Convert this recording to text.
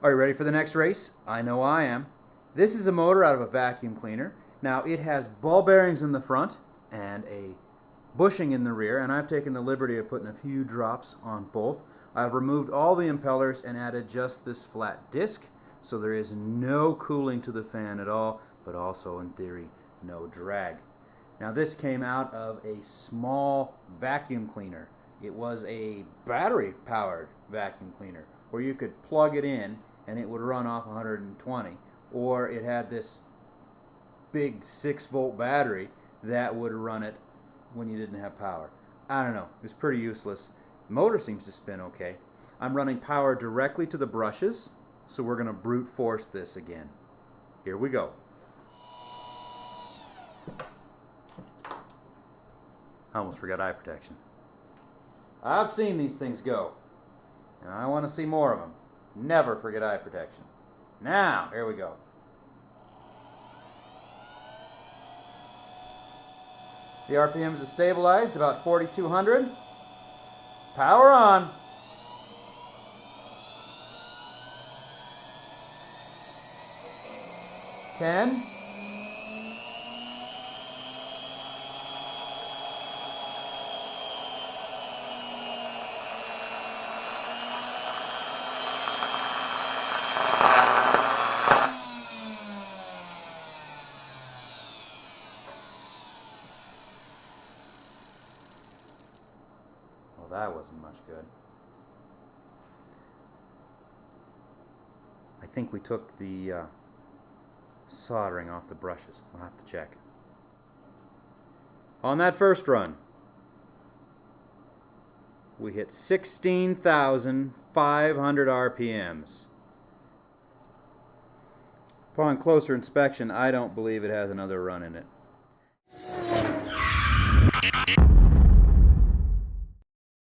Are you ready for the next race? I know I am. This is a motor out of a vacuum cleaner. Now it has ball bearings in the front and a bushing in the rear, and I've taken the liberty of putting a few drops on both. I've removed all the impellers and added just this flat disc, so there is no cooling to the fan at all, but also in theory no drag. Now this came out of a small vacuum cleaner. It was a battery powered vacuum cleaner where you could plug it in and it would run off 120, or it had this big 6-volt battery that would run it when you didn't have power. I don't know, it was pretty useless. The motor seems to spin okay. I'm running power directly to the brushes, so we're going to brute force this again. Here we go. I almost forgot eye protection. I've seen these things go, and I want to see more of them. Never forget eye protection. Now, here we go. The RPMs are stabilized about 4,200. Power on. Ten. Well, that wasn't much good. I think we took the soldering off the brushes. We'll have to check. On that first run, we hit 16,500 RPMs. Upon closer inspection, I don't believe it has another run in it.